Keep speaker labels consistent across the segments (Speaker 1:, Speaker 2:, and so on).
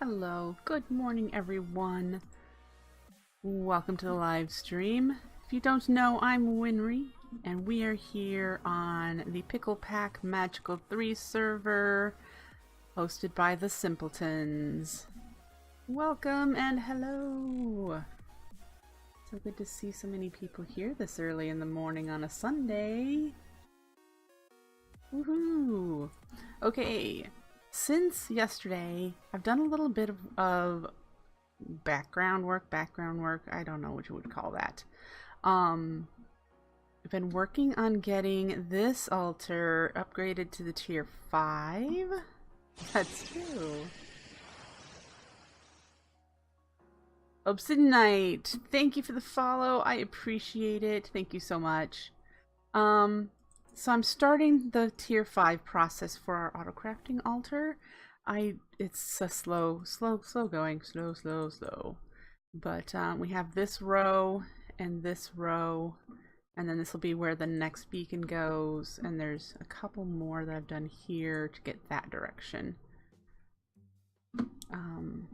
Speaker 1: Hello, good morning everyone. Welcome to the live stream. If you don't know, I'm Winry, and we are here on the Pickle Pack Magical 3 server, hosted by the Simpletons. Welcome and hello! So good to see so many people here this early in the morning on a Sunday. Woohoo! Okay. Since yesterday, I've done a little bit of background work, I don't know what you would call that. I've been working on getting this altar upgraded to the tier 5. That's true. Obsidianite, thank you for the follow. I appreciate it. Thank you so much. So I'm starting the tier 5 process for our autocrafting altar. It's a slow going. But we have this row, and then this will be where the next beacon goes, and there's a couple more that I've done here to get that direction.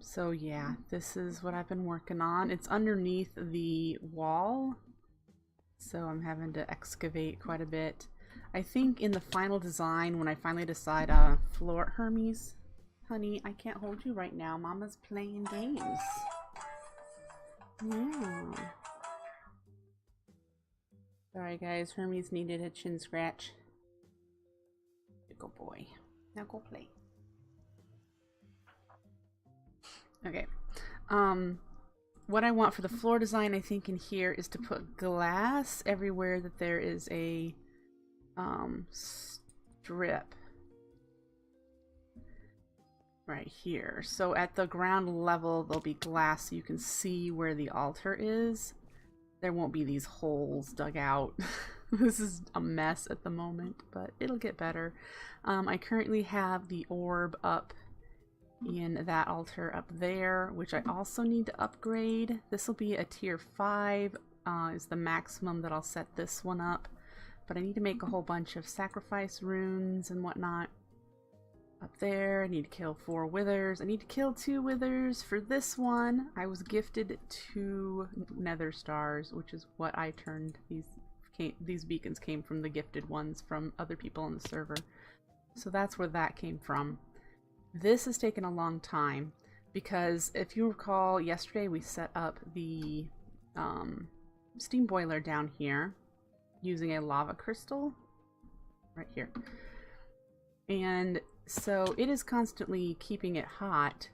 Speaker 1: So yeah, this is what I've been working on. It's underneath the wall, so I'm having to excavate quite a bit. I think in the final design, when I finally decide, floor Hermes, honey, I can't hold you right now. Mama's playing games. Yeah. Sorry guys, Hermes needed a chin scratch. Good boy. Now go play. Okay. What I want for the floor design, I think in here, is to put glass everywhere that there is a strip right here. So at the ground level there'll be glass so you can see where the altar is. There won't be these holes dug out. This is a mess at the moment, but it'll get better. I currently have the orb up in that altar up there, which I also need to upgrade. This will be a tier 5 is the maximum that I'll set this one up. But I need to make a whole bunch of sacrifice runes and whatnot up there. I need to kill 4 withers. I need to kill 2 withers for this one. I was gifted 2 nether stars, which is what I turned these beacons came from, the gifted ones from other people on the server. So that's where that came from. This has taken a long time because if you recall, yesterday we set up the steam boiler down here using a lava crystal right here, and so it is constantly keeping it hot,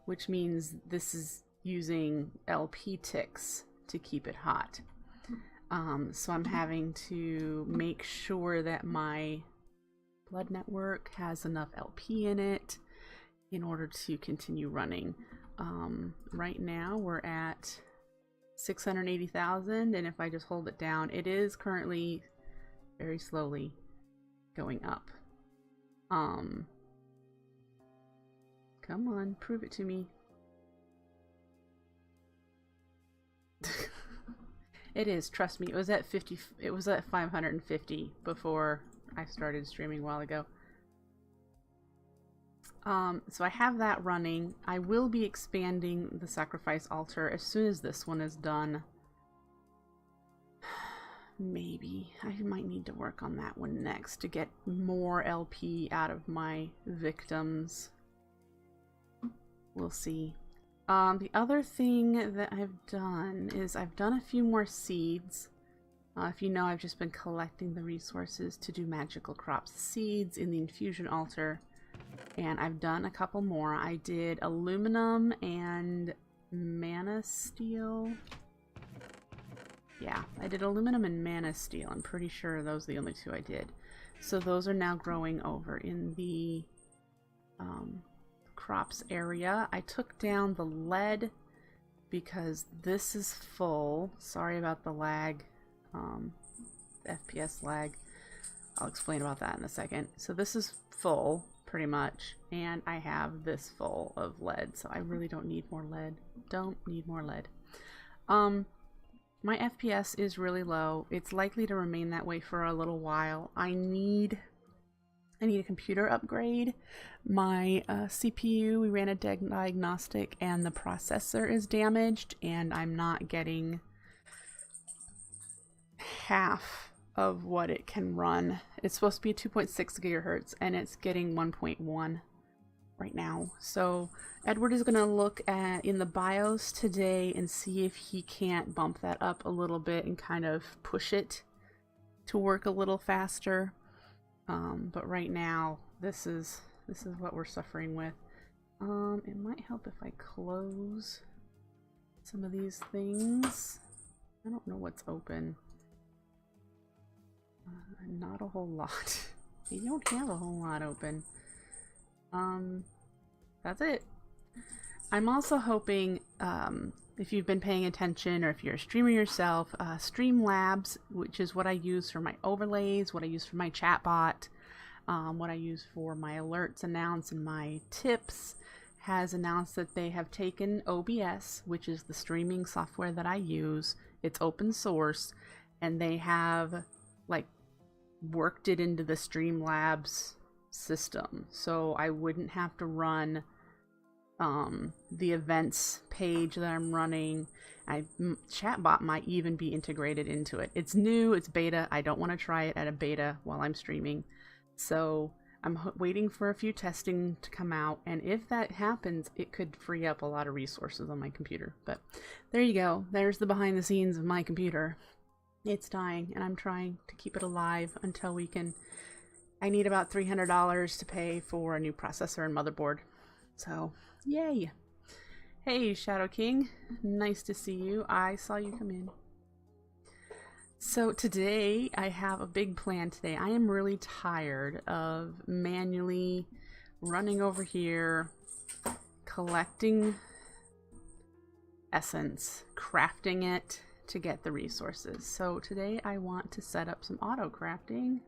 Speaker 1: which means this is using LP ticks to keep it hot. So I'm having to make sure that my blood network has enough LP in it in order to continue running. Right now we're at 680,000, and if I just hold it down, it is currently very slowly going up. Come on, prove it to me. It is, trust me. It was at 50. It was at 550 before I started streaming a while ago. So I have that running. I will be expanding the sacrifice altar as soon as this one is done. Maybe I might need to work on that one next to get more LP out of my victims. We'll see. The other thing that I've done is I've done a few more seeds. If you know, I've just been collecting the resources to do magical crops seeds in the infusion altar. And I've done a couple more. I did aluminum and mana steel. Yeah, I did aluminum and mana steel. I'm pretty sure those are the only 2 I did. So those are now growing over in the crops area. I took down the lead because this is full. Sorry about the lag, the FPS lag. I'll explain about that in a second. So this is full, pretty much, and I have this full of lead, so I really don't need more lead. Don't need more lead. My FPS is really low. It's likely to remain that way for a little while. I need I need a computer upgrade. My CPU, we ran a diagnostic and the processor is damaged, and I'm not getting half of what it can run. It's supposed to be 2.6 gigahertz and it's getting 1.1 right now. So Edward is going to look at in the BIOS today and see if he can't bump that up a little bit and kind of push it to work a little faster. But right now, this is what we're suffering with. It might help if I close some of these things. I don't know what's open. Not a whole lot. You don't have a whole lot open. That's it. I'm also hoping, if you've been paying attention or if you're a streamer yourself, Streamlabs, which is what I use for my overlays, what I use for my chatbot, what I use for my alerts announce and my tips, has announced that they have taken OBS, which is the streaming software that I use. It's open source, and they have like worked it into the Streamlabs system, so I wouldn't have to run the events page that I'm running. Chatbot might even be integrated into it. It's new, it's beta. I don't want to try it at a beta while I'm streaming, so I'm waiting for a few testing to come out, and if that happens, it could free up a lot of resources on my computer. But there you go. There's the behind the scenes of my computer. It's dying, and I'm trying to keep it alive until we can... I need about $300 to pay for a new processor and motherboard. So, yay! Hey, Shadow King. Nice to see you. I saw you come in. So today, I have a big plan today. I am really tired of manually running over here, collecting essence, crafting it to get the resources. So today I want to set up some auto-crafting.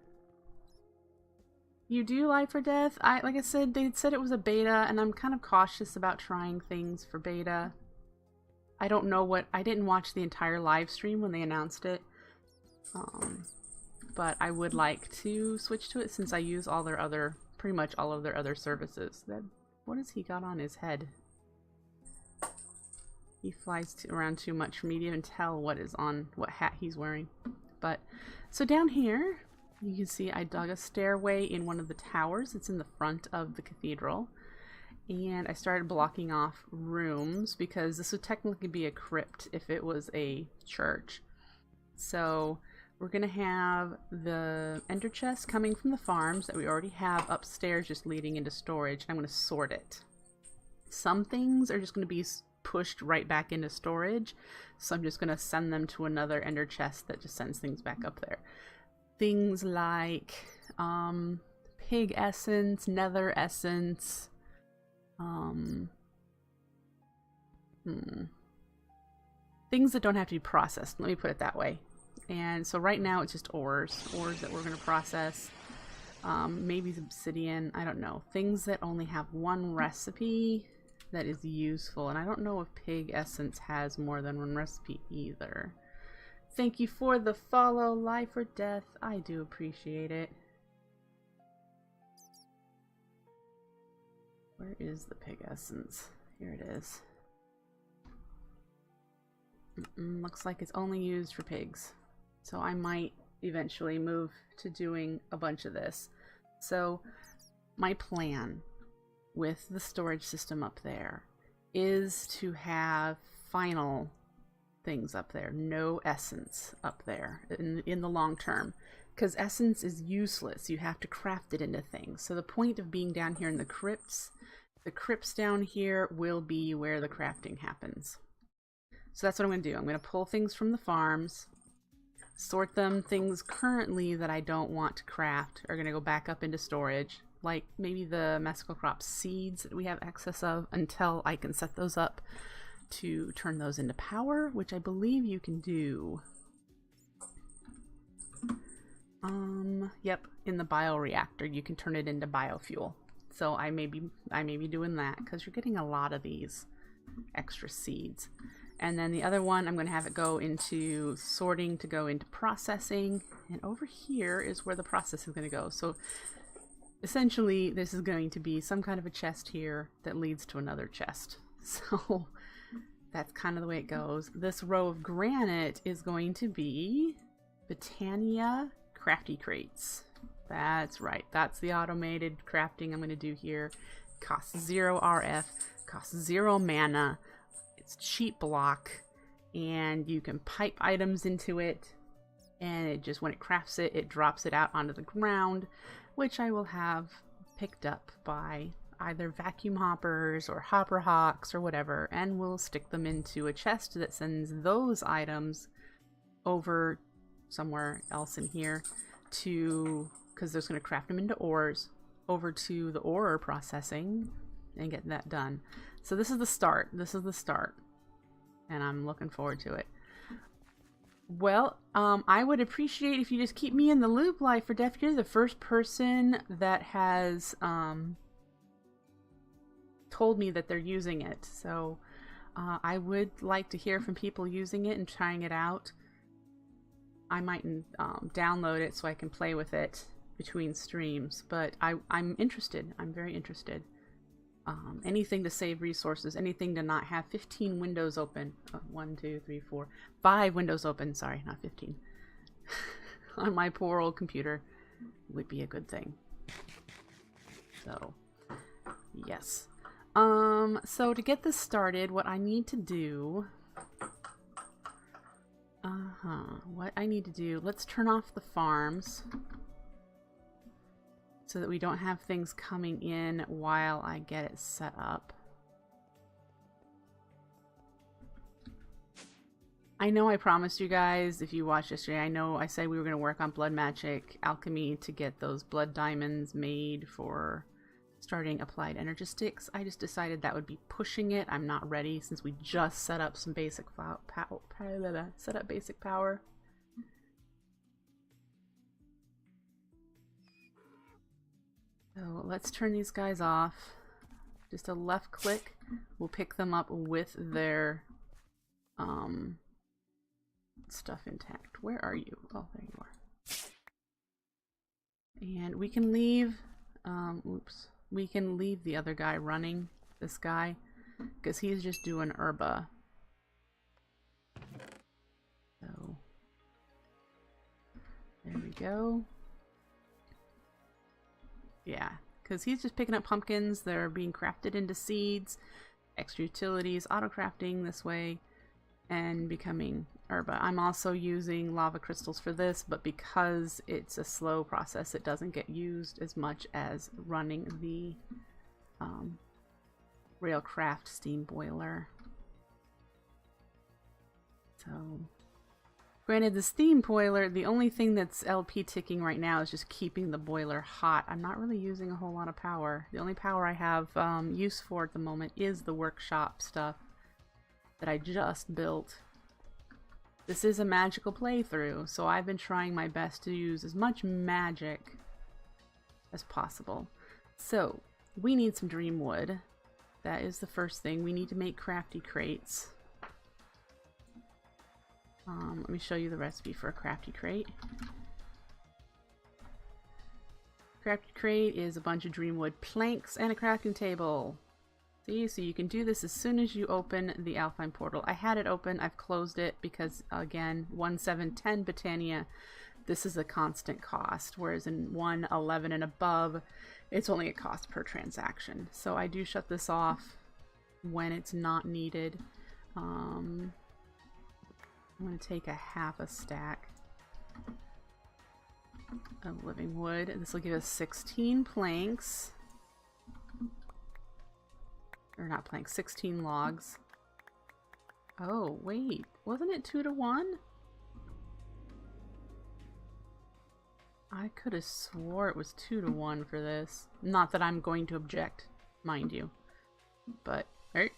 Speaker 1: You do Life or Death? Like I said, they said it was a beta, and I'm kind of cautious about trying things for beta. I don't know what... I didn't watch the entire live stream when they announced it. But I would like to switch to it since I use all their other... pretty much all of their other services. What has he got on his head? He flies around too much for me to even tell what hat he's wearing. But, so down here, you can see I dug a stairway in one of the towers. It's in the front of the cathedral. And I started blocking off rooms because this would technically be a crypt if it was a church. So, we're going to have the ender chest coming from the farms that we already have upstairs just leading into storage. I'm going to sort it. Some things are just going to be pushed right back into storage, so I'm just going to send them to another ender chest that just sends things back up there. Things like pig essence, nether essence, things that don't have to be processed, let me put it that way. And so right now it's just ores that we're going to process. Maybe obsidian, I don't know. Things that only have one recipe that is useful, and I don't know if pig essence has more than one recipe either. Thank you for the follow, Life or Death. I do appreciate it. Where is the pig essence? Here it is. Looks like it's only used for pigs. So I might eventually move to doing a bunch of this. So my plan with the storage system up there is to have final things up there, no essence up there in the long term, because essence is useless. You have to craft it into things. So the point of being down here in the crypts down here will be where the crafting happens. So that's what I'm going to do. I'm going to pull things from the farms, sort them. Things currently that I don't want to craft are going to go back up into storage, like maybe the mescal crop seeds that we have excess of, until I can set those up to turn those into power, which I believe you can do. Yep, in the bioreactor you can turn it into biofuel. So I may be doing that because you're getting a lot of these extra seeds. And then the other one, I'm going to have it go into sorting to go into processing. And over here is where the process is going to go. So essentially this is going to be some kind of a chest here that leads to another chest. So that's kind of the way it goes. This row of granite is going to be Botania crafty crates. That's right. That's the automated crafting I'm going to do here. Costs 0 RF, costs 0 mana. It's cheap block, and you can pipe items into it, and it just, when it crafts it, it drops it out onto the ground, which I will have picked up by either vacuum hoppers or hopper hawks or whatever, and we'll stick them into a chest that sends those items over somewhere else in here to, because there's going to craft them into ores, over to the ore processing and get that done. So this is the start. This is the start. And I'm looking forward to it. Well, I would appreciate if you just keep me in the loop, Life for Death. You're the first person that has told me that they're using it. So I would like to hear from people using it and trying it out. I might download it so I can play with it between streams, but I'm interested. I'm very interested. Anything to save resources, anything to not have 15 windows open. 1, 2, 3, 4, 5 windows open. Sorry, not 15. On my poor old computer would be a good thing. So, yes. So to get this started, what I need to do... What I need to do, let's turn off the farms so that we don't have things coming in while I get it set up. I know I promised you guys, if you watched yesterday, I know I said we were going to work on blood magic alchemy to get those blood diamonds made for starting applied energistics. I just decided that would be pushing it. I'm not ready since we just set up some basic basic power. So let's turn these guys off. Just a left click will pick them up with their stuff intact. Where are you? Oh, there you are. And we can leave oops. We can leave the other guy running, this guy, because he's just doing herba. So there we go. Yeah, because he's just picking up pumpkins that are being crafted into seeds, extra utilities, auto-crafting this way, and becoming herba. I'm also using lava crystals for this, but because it's a slow process, it doesn't get used as much as running the Railcraft steam boiler. So... Granted, the steam boiler, the only thing that's LP ticking right now is just keeping the boiler hot. I'm not really using a whole lot of power. The only power I have use for at the moment is the workshop stuff that I just built. This is a magical playthrough, so I've been trying my best to use as much magic as possible. So, we need some dream wood. That is the first thing. We need to make crafty crates. Let me show you the recipe for a crafty crate. Crafty crate is a bunch of dreamwood planks and a crafting table. See, so you can do this as soon as you open the Alpine portal. I had it open, I've closed it because, again, 1.7.10 Botania, this is a constant cost, whereas in 1.11 and above, it's only a cost per transaction. So I do shut this off when it's not needed. I'm going to take a half a stack of living wood. This will give us 16 planks. Or not planks, 16 logs. Oh, wait. Wasn't it 2 to 1? I could have swore it was 2 to 1 for this. Not that I'm going to object, mind you. But, alright.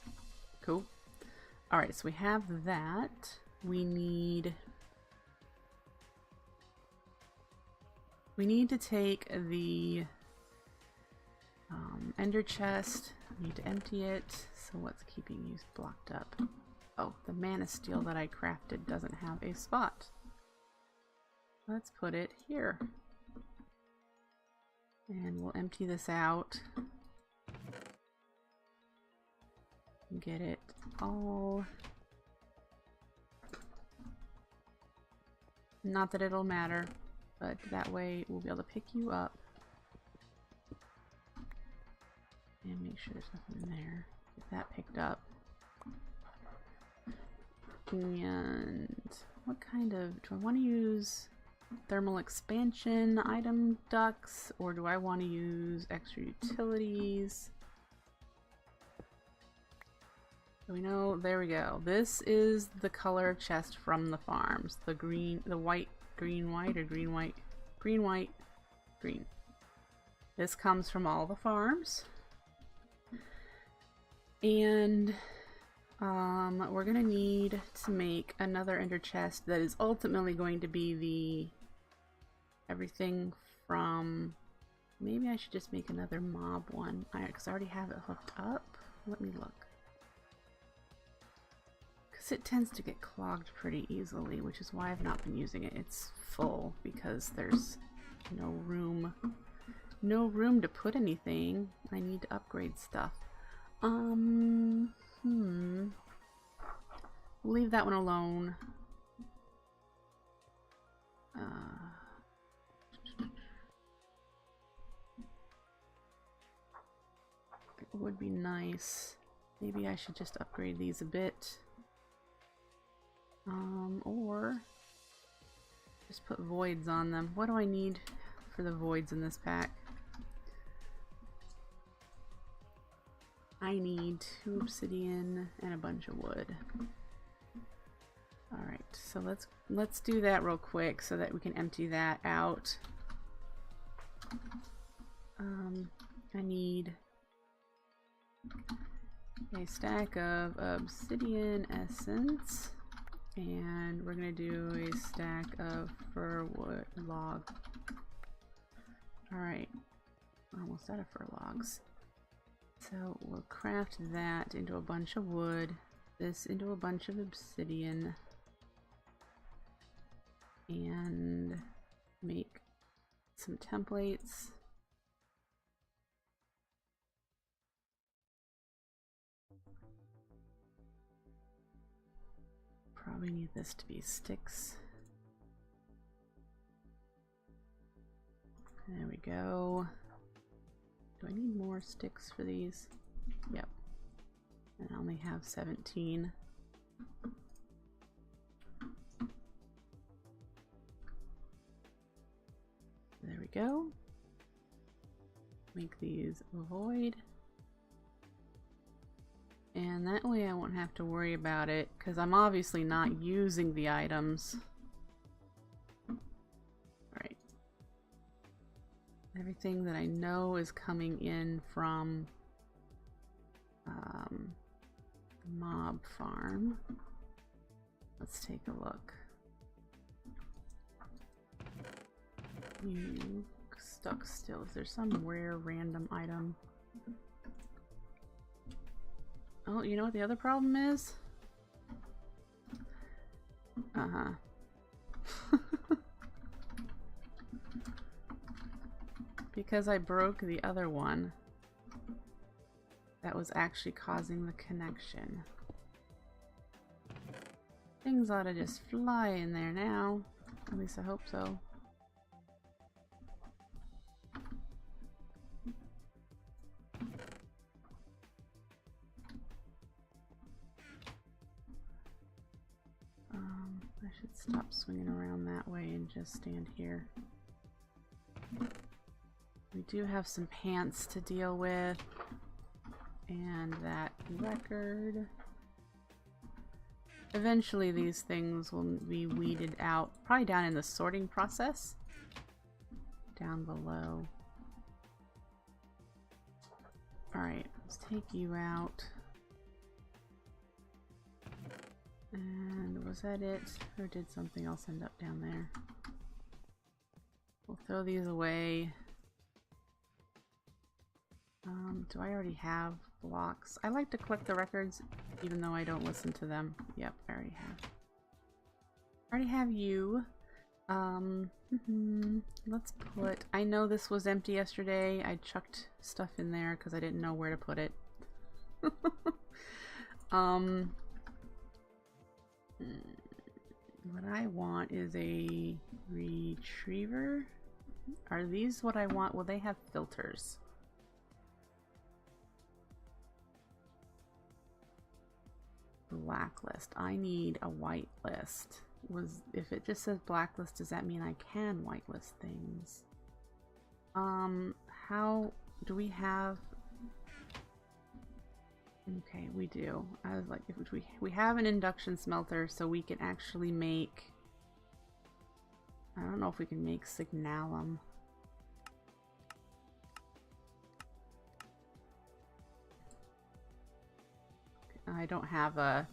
Speaker 1: Cool. Alright, so we have that. We need to take the ender chest. We need to empty it. So what's keeping you blocked up? Oh, the mana steel that I crafted doesn't have a spot. Let's put it here. And we'll empty this out. Get it all. Not that it'll matter, but that way we'll be able to pick you up. And make sure there's nothing in there. Get that picked up. And what kind of, do I want to use thermal expansion item ducts, or do I want to use extra utilities? So we know, there we go. This is the color of chest from the farms. The green, the white, green, white, or green, white, green, white, green. This comes from all the farms. And we're gonna need to make another ender chest that is ultimately going to be the everything from, maybe I should just make another mob one, because I already have it hooked up. Let me look. Because it tends to get clogged pretty easily, which is why I've not been using it. It's full because there's no room to put anything. I need to upgrade stuff. Leave that one alone. It would be nice. Maybe I should just upgrade these a bit. Or just put voids on them. What do I need for the voids in this pack? I need 2 obsidian and a bunch of wood. Alright, so let's do that real quick so that we can empty that out. I need a stack of obsidian essence, and we're gonna do a stack of fir wood log. Alright, we're almost out of fir logs. So we'll craft that into a bunch of wood, this into a bunch of obsidian, and make some templates. Probably need this to be sticks. There we go. Do I need more sticks for these? Yep. And I only have 17. There we go. Make these void. And that way I won't have to worry about it, because I'm obviously not using the items. Alright. Everything that I know is coming in from mob farm. Let's take a look. You stuck still. Is there some rare random item? Oh, you know what the other problem is? Because I broke the other one, that was actually causing the connection. Things ought to just fly in there now. At least I hope so. I should stop swinging around that way and just stand here. We do have some pants to deal with, and that record. Eventually these things will be weeded out, probably down in the sorting process, down below. Alright, let's take you out. And was that it? Or did something else end up down there? We'll throw these away. Do I already have blocks? I like to collect the records even though I don't listen to them. Yep, I already have. I already have you. Let's put, I know this was empty yesterday. I chucked stuff in there because I didn't know where to put it. What I want is a retriever. Are these what I want? Well, they have filters. Blacklist. I need a whitelist. If it just says blacklist, does that mean I can whitelist things? How do we have? Okay, we do. I was like, if we have an induction smelter, so we can actually make. I don't know if we can make signalum. I don't have a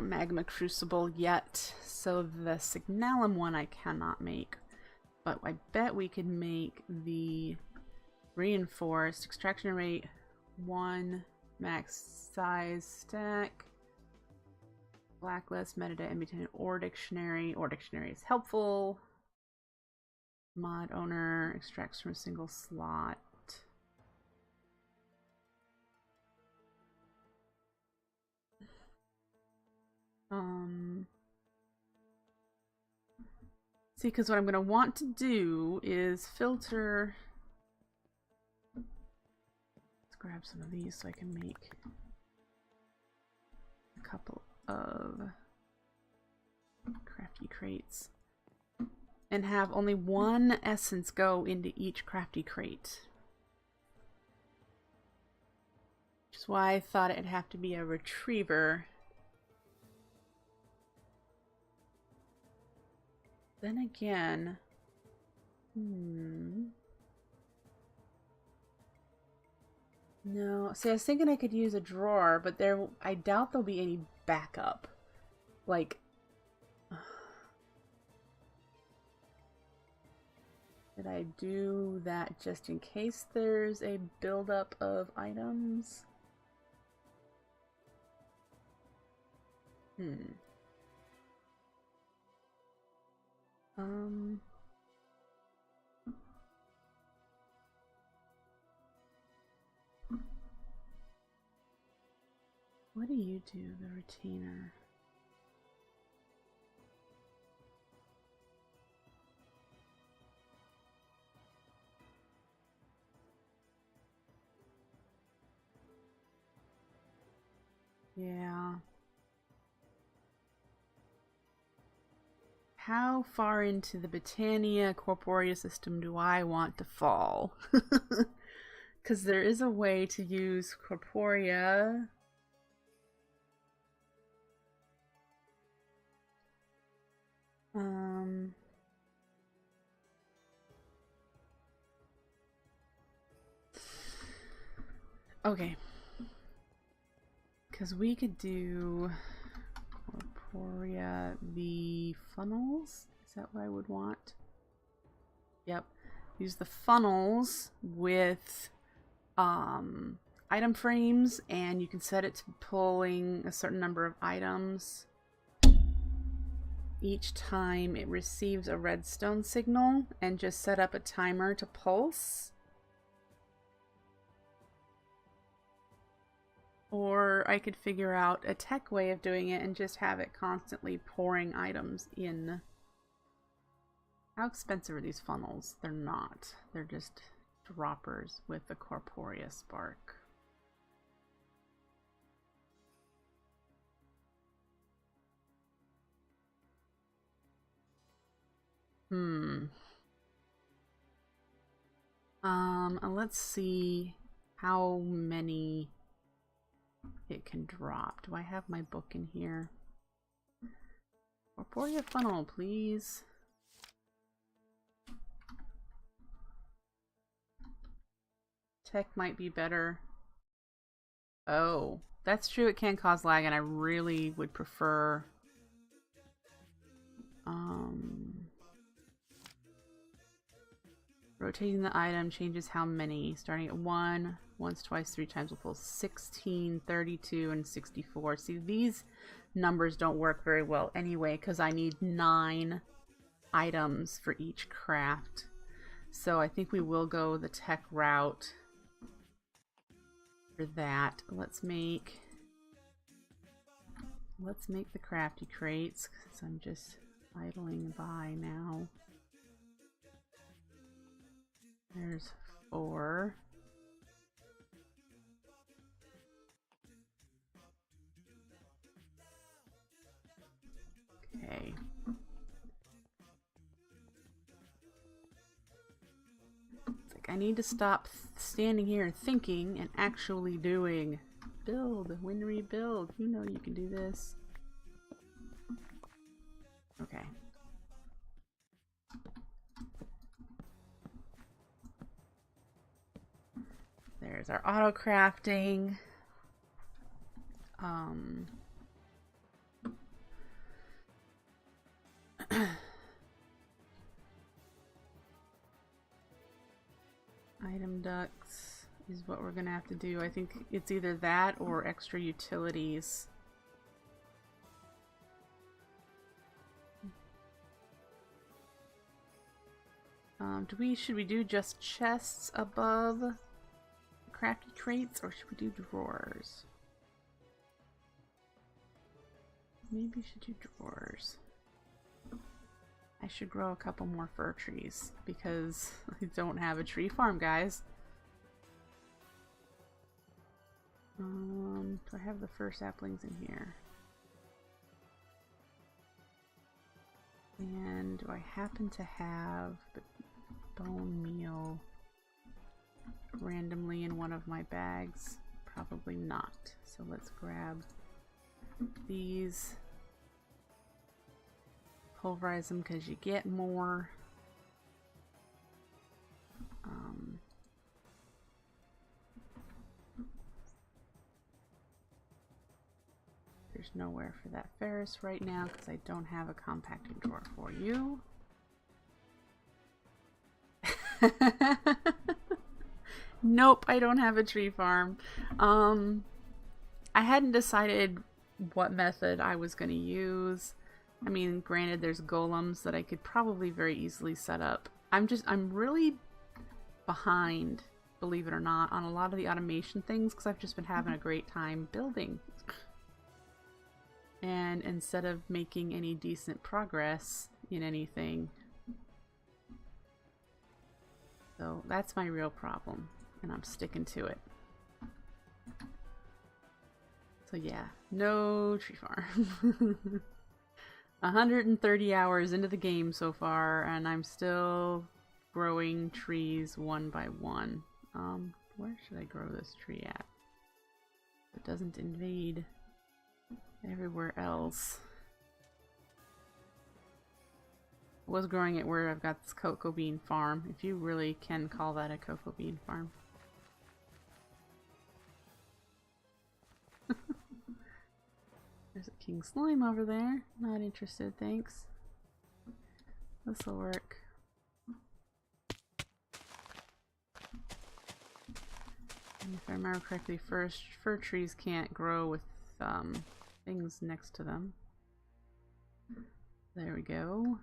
Speaker 1: magma crucible yet, so the signalum one I cannot make. But I bet we could make the reinforced extraction rate 1, max size stack, blacklist, metadata, MB10, or dictionary. Or dictionary is helpful. Mod owner extracts from a single slot. See, because what I'm going to want to do is filter. Let's grab some of these so I can make a couple of crafty crates. And have only one essence go into each crafty crate. Which is why I thought it'd have to be a retriever. Then again, no. See, I was thinking I could use a drawer, but I doubt there'll be any backup. Like, did I do that just in case there's a buildup of items? What do you do, the retainer? Yeah. How far into the Botania Corporea system do I want to fall? Because there is a way to use Corporea. Okay. Because we could do Corporea, the funnels. Is that what I would want? Yep. Use the funnels with item frames, and you can set it to pulling a certain number of items each time it receives a redstone signal, and just set up a timer to pulse. Or I could figure out a tech way of doing it and just have it constantly pouring items in. How expensive are these funnels? They're not. They're just droppers with the Corporea spark. Let's see how many it can drop. Do I have my book in here? Corporea funnel, please. Tech might be better. Oh, that's true. It can cause lag, and I really would prefer rotating the item changes how many. Starting at 1, once, twice, 3 times will pull 16, 32, and 64. See, these numbers don't work very well anyway because I need 9 items for each craft. So I think we will go the tech route for that. Let's make the crafty crates, because I'm just idling by now. There's 4. Okay. It's like I need to stop standing here and thinking and actually doing. Build. When rebuild. You know you can do this. Okay. There's our auto-crafting. Item ducts is what we're gonna have to do. I think it's either that or extra utilities. Should we do just chests above crafty crates, or should we do drawers? Maybe we should do drawers. I should grow a couple more fir trees because I don't have a tree farm, guys. Do I have the fir saplings in here? And do I happen to have bone meal randomly in one of my bags? Probably not. So let's grab these. Pulverize them because you get more. There's nowhere for that ferrous right now because I don't have a compacting drawer for you. Nope, I don't have a tree farm. I hadn't decided what method I was going to use. I mean, granted, there's golems that I could probably very easily set up. I'm really behind, believe it or not, on a lot of the automation things because I've just been having a great time building. And instead of making any decent progress in anything. So that's my real problem, and I'm sticking to it. So yeah, no tree farm. 130 hours into the game so far, and I'm still growing trees one by one. Where should I grow this tree at? It doesn't invade everywhere else. I was growing it where I've got this cocoa bean farm, if you really can call that a cocoa bean farm. There's a king slime over there. Not interested, thanks. This'll work. And if I remember correctly, fir trees can't grow with things next to them. There we go.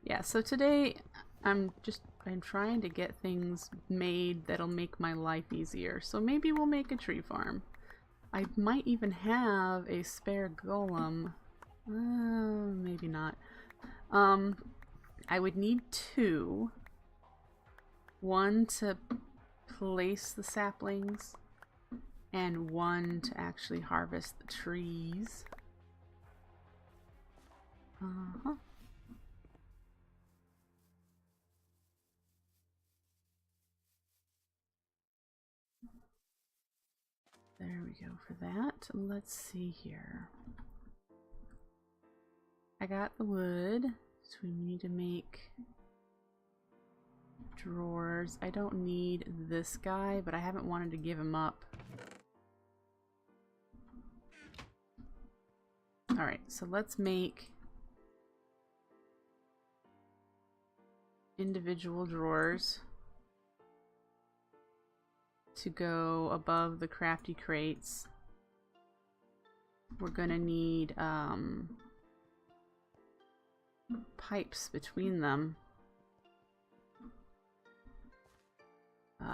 Speaker 1: Yeah, so today I'm trying to get things made that'll make my life easier. So maybe we'll make a tree farm. I might even have a spare golem. Maybe not. I would need 2. One to place the saplings, and 1 to actually harvest the trees. There we go for that. Let's see here. I got the wood, so we need to make drawers. I don't need this guy, but I haven't wanted to give him up. Alright, so let's make individual drawers to go above the crafty crates. we're gonna need pipes between them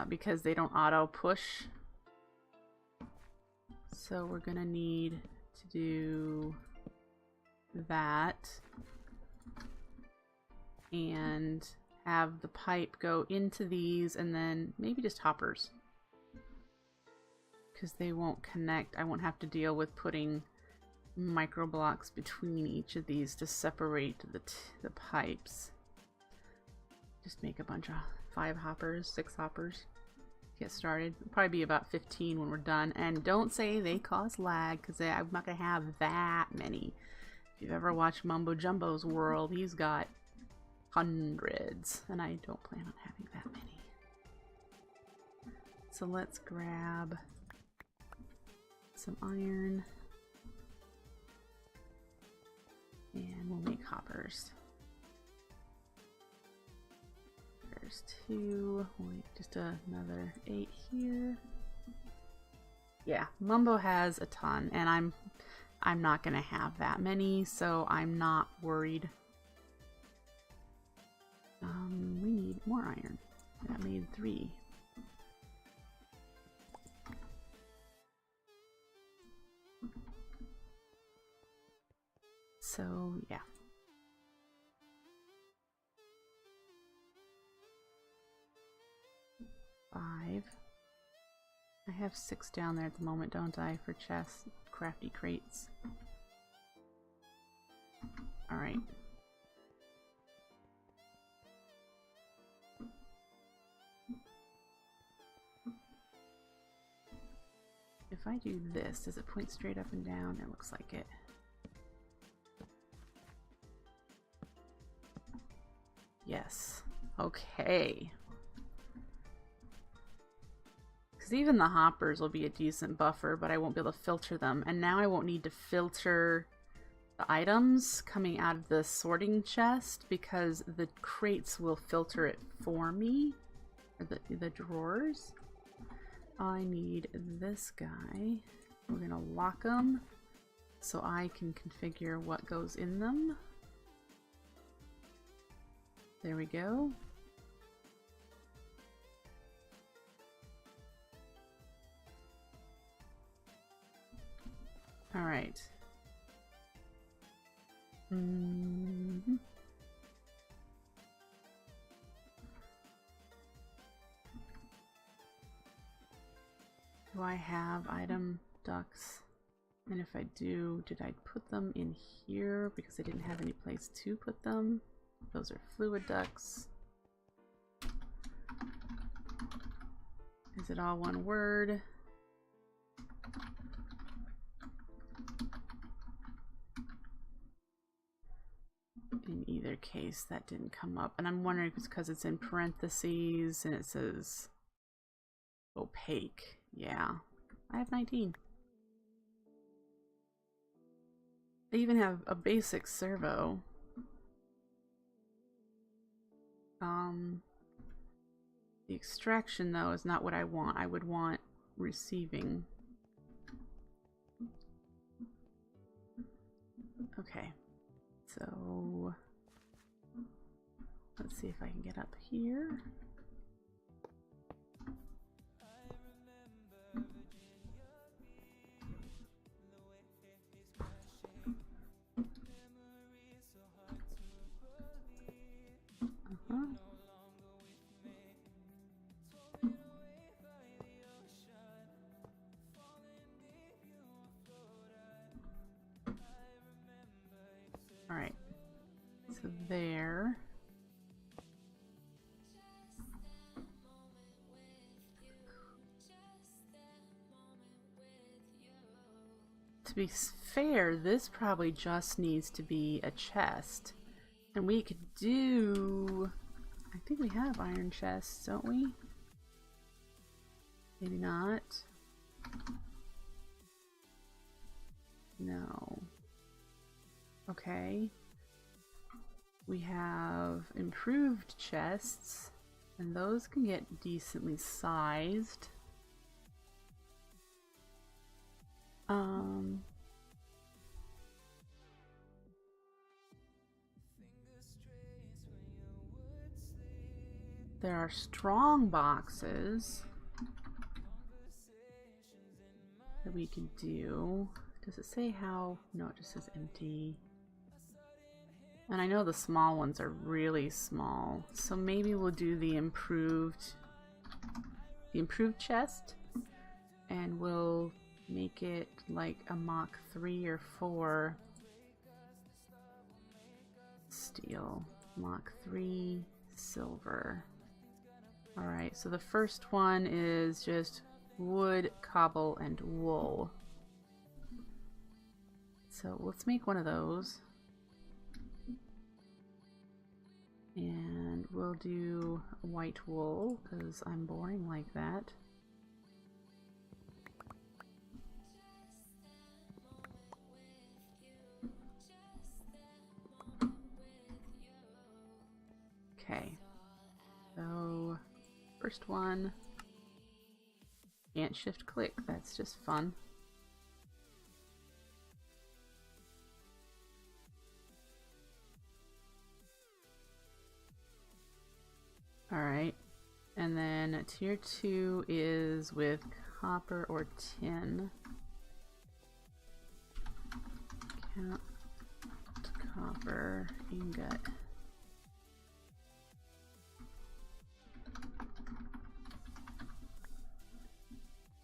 Speaker 1: because they don't auto push. So we're gonna need to do that and have the pipe go into these, and then maybe just hoppers because they won't connect. I won't have to deal with putting micro blocks between each of these to separate the pipes. Just make a bunch of 5 hoppers, 6 hoppers. Get started. It'll probably be about 15 when we're done. And don't say they cause lag, because I'm not going to have that many. If you've ever watched Mumbo Jumbo's world, he's got hundreds, and I don't plan on having that many. So let's grab some iron, and we'll make hoppers. There's 2. Wait, just another 8 here. Yeah, Mumbo has a ton, and I'm not gonna have that many, so I'm not worried. We need more iron. That made 3. So yeah. I have 6 down there at the moment, don't I, for chests, crafty crates. Alright. If I do this, does it point straight up and down? It looks like it. Yes. Okay. Because even the hoppers will be a decent buffer, but I won't be able to filter them. And now I won't need to filter the items coming out of the sorting chest because the crates will filter it for me. Or the drawers. I need this guy. We're going to lock them so I can configure what goes in them. There we go. All right. Mm-hmm. Do I have item ducts? And if I do, did I put them in here because I didn't have any place to put them? Those are fluid ducts. Is it all one word? In either case, that didn't come up. And I'm wondering if it's because it's in parentheses and it says opaque. Yeah, I have 19. I even have a basic servo. The extraction, though, is not what I want. I would want receiving. Okay, so let's see if I can get up here. Alright, so there. To be fair, this probably just needs to be a chest. And we could do... I think we have iron chests, don't we? Maybe not. No. Okay. We have improved chests, and those can get decently sized. there are strong boxes that we can do. Does it say how? No, it just says empty. And I know the small ones are really small, so maybe we'll do the improved chest, and we'll make it like a Mach 3 or 4 steel. Mach 3 silver. Alright, so the first one is just wood, cobble, and wool. So let's make one of those. And we'll do white wool because I'm boring like that. Okay, so first one, can't shift click, that's just fun. Alright, and then tier 2 is with copper or tin. Copper ingot.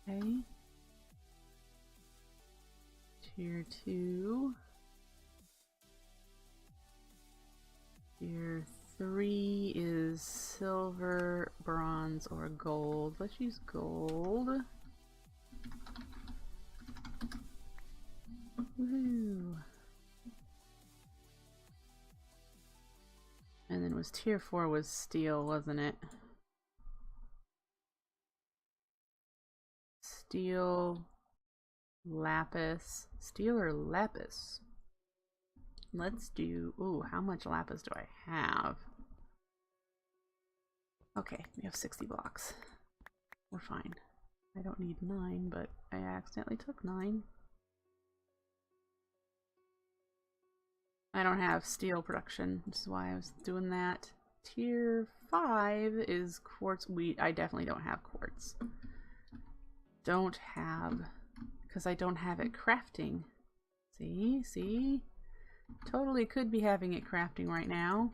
Speaker 1: Okay. Tier 2. Tier 3 is silver, bronze, or gold. Let's use gold. Woohoo! And then was tier 4 was steel, wasn't it? Steel, lapis. Steel or lapis? Let's do... Ooh, how much lapis do I have? Okay, we have 60 blocks. We're fine. I don't need 9, but I accidentally took 9. I don't have steel production, which is why I was doing that. Tier 5 is quartz. I definitely don't have quartz. Don't have, because I don't have it crafting. See? Totally could be having it crafting right now.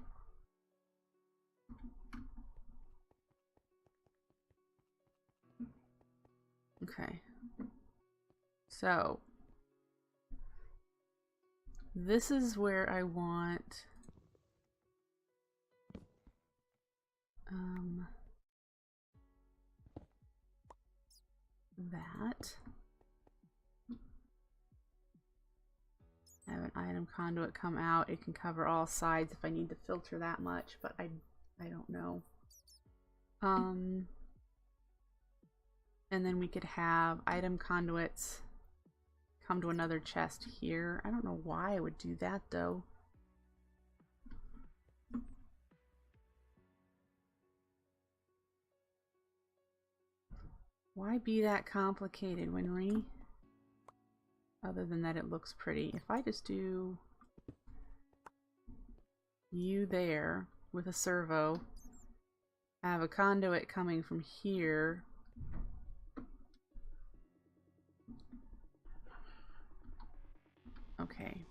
Speaker 1: Okay. So, this is where I want that. Have an item conduit come out. It can cover all sides if I need to filter that much, but I don't know. And then we could have item conduits come to another chest here. I don't know why I would do that though. Why be that complicated, Winry? Other than that it looks pretty. If I just do you there with a servo, I have a conduit coming from here. Okay.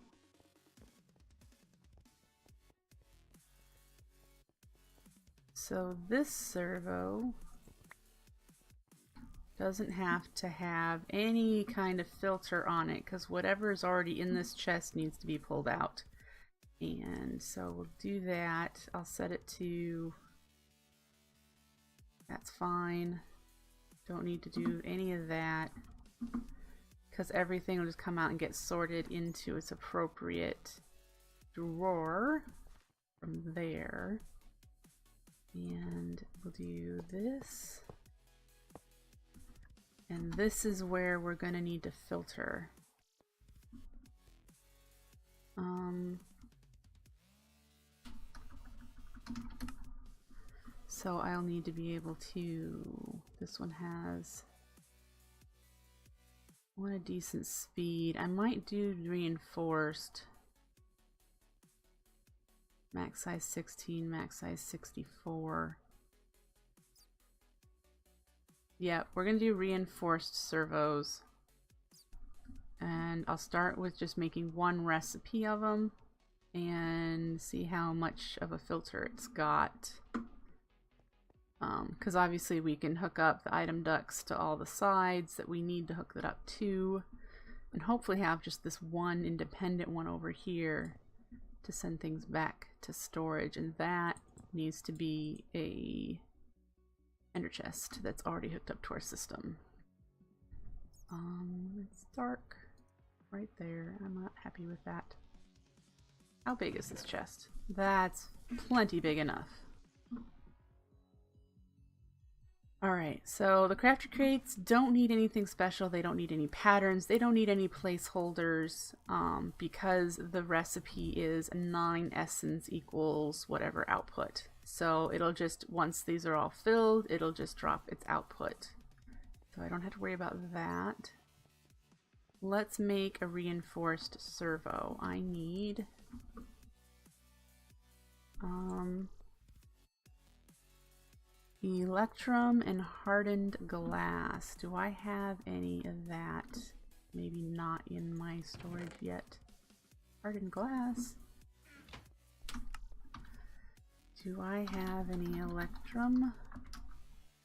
Speaker 1: So this servo doesn't have to have any kind of filter on it because whatever is already in this chest needs to be pulled out. And so we'll do that. I'll set it to... That's fine. Don't need to do any of that because everything will just come out and get sorted into its appropriate drawer from there. And we'll do this. And this is where we're going to need to filter. So I'll need to be able to... This one has... I want a decent speed. I might do reinforced. Max size 16, max size 64. Yeah, we're going to do reinforced servos. And I'll start with just making one recipe of them and see how much of a filter it's got. Because obviously we can hook up the item ducts to all the sides that we need to hook that up to. And hopefully have just this one independent one over here to send things back to storage. And that needs to be a ender chest that's already hooked up to our system. It's dark right there. I'm not happy with that. How big is this chest? That's plenty big enough. Alright, so the crafter crates don't need anything special. They don't need any patterns. They don't need any placeholders because the recipe is 9 essence equals whatever output. So it'll just, once these are all filled, it'll just drop its output. So I don't have to worry about that. Let's make a reinforced servo. I need electrum and hardened glass. Do I have any of that? Maybe not in my storage yet. Hardened glass. Do I have any electrum?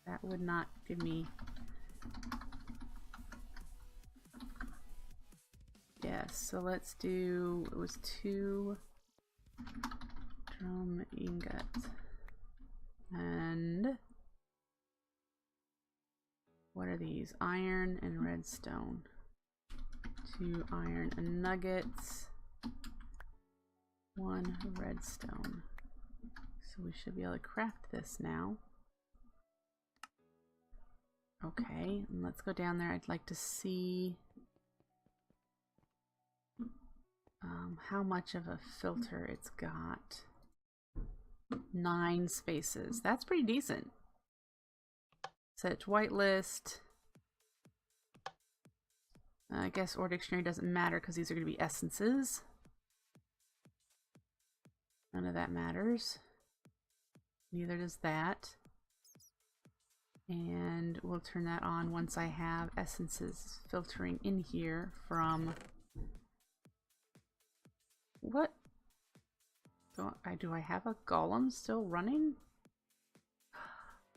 Speaker 1: That would not give me... Yes, so let's do... It was 2 drum ingots. And... What are these? Iron and redstone. 2 iron nuggets. 1 redstone. So we should be able to craft this now. Okay, and let's go down there. I'd like to see how much of a filter it's got. 9 spaces. That's pretty decent. Set whitelist. I guess or dictionary doesn't matter because these are going to be essences. None of that matters. Neither does that. And we'll turn that on once I have essences filtering in here from... What? Do I have a golem still running?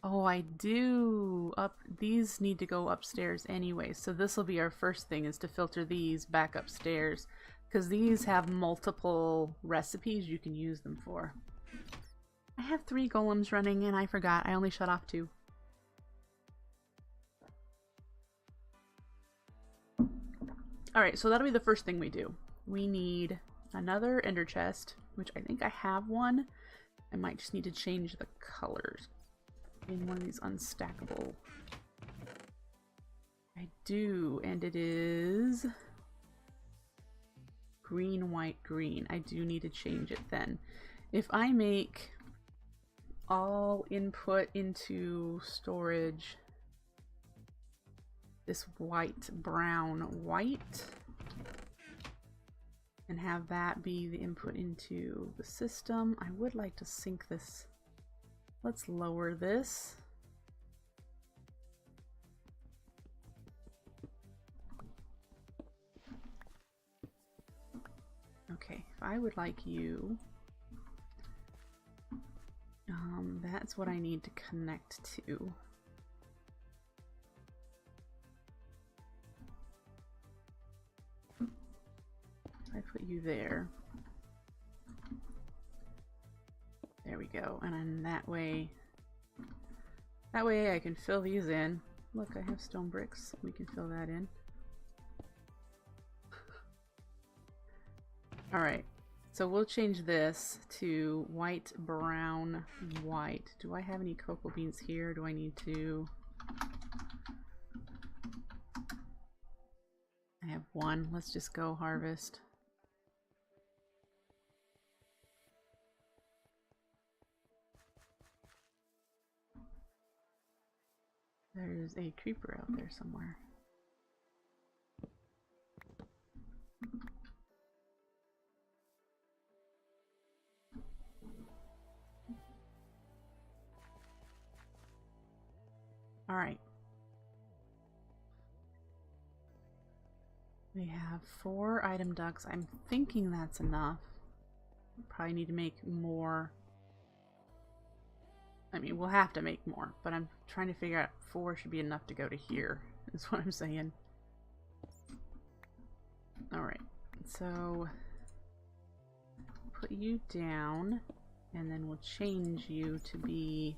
Speaker 1: Oh, I do. These need to go upstairs anyway, so this will be our first thing, is to filter these back upstairs, because these have multiple recipes you can use them for. I have 3 golems running and I forgot. I only shut off 2. Alright, so that'll be the first thing we do. We need another ender chest, which I think I have one. I might just need to change the colors in one of these unstackable. I do, and it is green, white, green. I do need to change it then. If I make all input into storage this white, brown, white, and have that be the input into the system. I would like to sync this. Let's lower this. Okay, if I would like you, that's what I need to connect to. I put you there. There we go. And then that way I can fill these in. Look, I have stone bricks. We can fill that in. Alright, so we'll change this to white, brown, white. Do I have any cocoa beans here? Do I need to... I have 1. Let's just go harvest. There's a creeper out there somewhere. Alright, We have 4 item ducts. I'm thinking that's enough. Probably need to make more. I mean, we'll have to make more, but I'm trying to figure out 4 should be enough to go to here, is what I'm saying. Alright, so put you down, and then we'll change you to be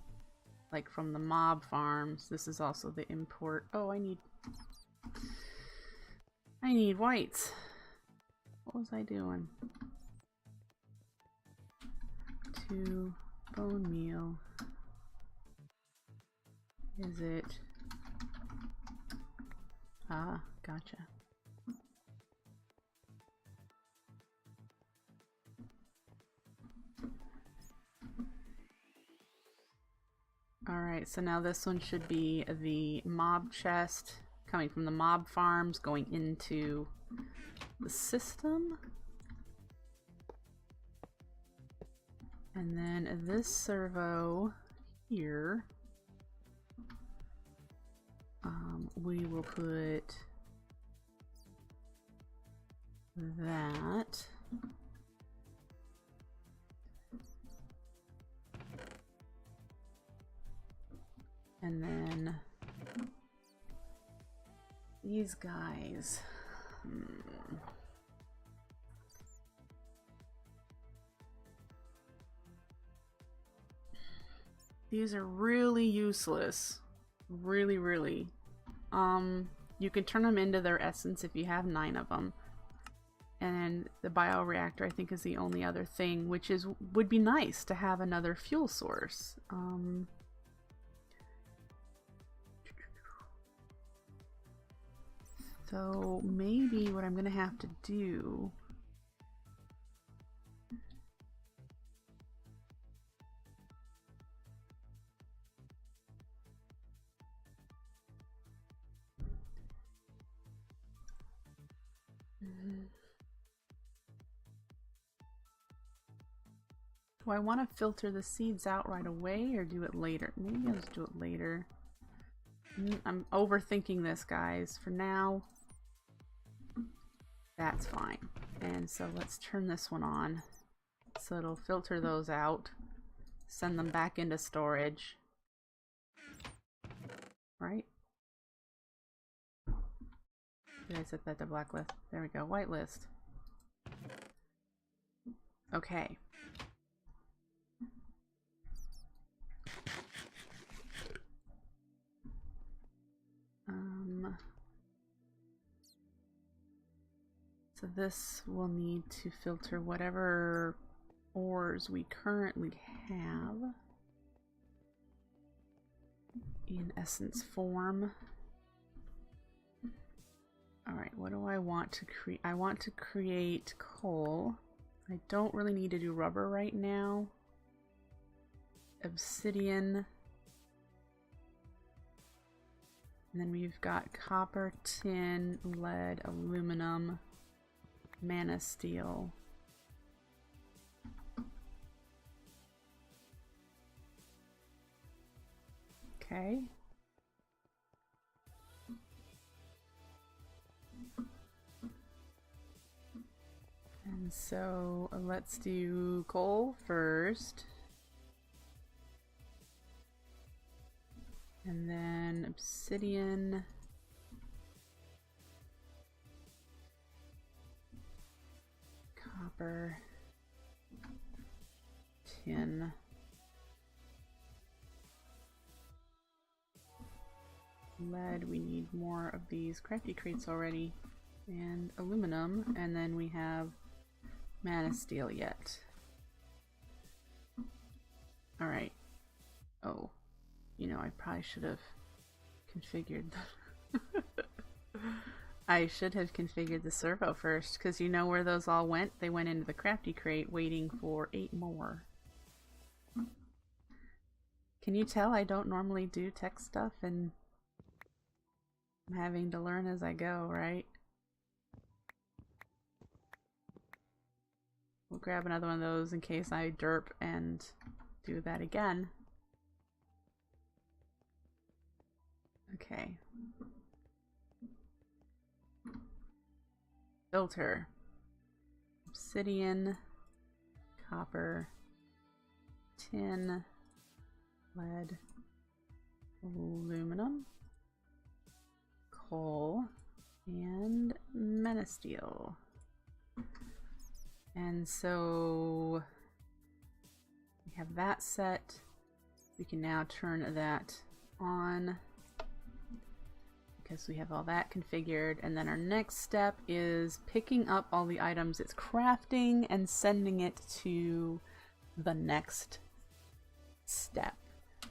Speaker 1: like from the mob farms. This is also the import. Oh, I need whites. What was I doing? 2 bone meal. Is it? Ah, gotcha. Alright, so now this one should be the mob chest coming from the mob farms going into the system. And then this servo here, we will put that. And then these guys. These are really useless. Really, really. You can turn them into their essence if you have 9 of them. And the bioreactor, I think, is the only other thing, which would be nice to have another fuel source. So maybe what I'm gonna have to do do I want to filter the seeds out right away or do it later? Maybe I'll just do it later. I'm overthinking this, guys. For now, that's fine. And so let's turn this one on. So it'll filter those out. Send them back into storage. Right? Did I set that to blacklist? There we go. Whitelist. Okay. So this will need to filter whatever ores we currently have in essence form. Alright, what do I want to create? I want to create coal. I don't really need to do rubber right now. Obsidian. And then we've got copper, tin, lead, aluminum, mana steel. Okay. And so let's do coal first. And then obsidian. Copper. Tin. Lead, we need more of these crafty crates already. And aluminum, and then we have mana steel yet. Alright. Oh. You know, I probably should have configured I should have configured the servo first, because you know where those all went? They went into the crafty crate waiting for 8 more. Can you tell I don't normally do tech stuff and I'm having to learn as I go, right? We'll grab another one of those in case I derp and do that again. Okay. filter. Obsidian, copper, tin, lead, aluminum, coal, and menesteel. And so we have that set. We can now turn that on because we have all that configured. And then our next step is picking up all the items it's crafting and sending it to the next step,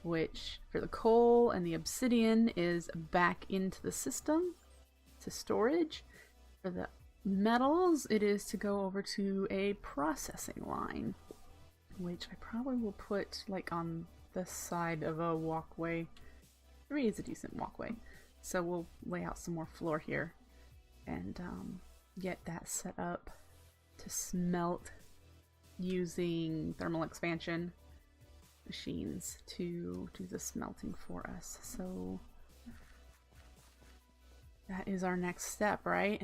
Speaker 1: which for the coal and the obsidian is back into the system to storage. For the metals, it is to go over to a processing line, which I probably will put like on the side of a walkway. 3 is a decent walkway, so we'll lay out some more floor here and get that set up to smelt using thermal expansion machines to do the smelting for us. So that is our next step, right?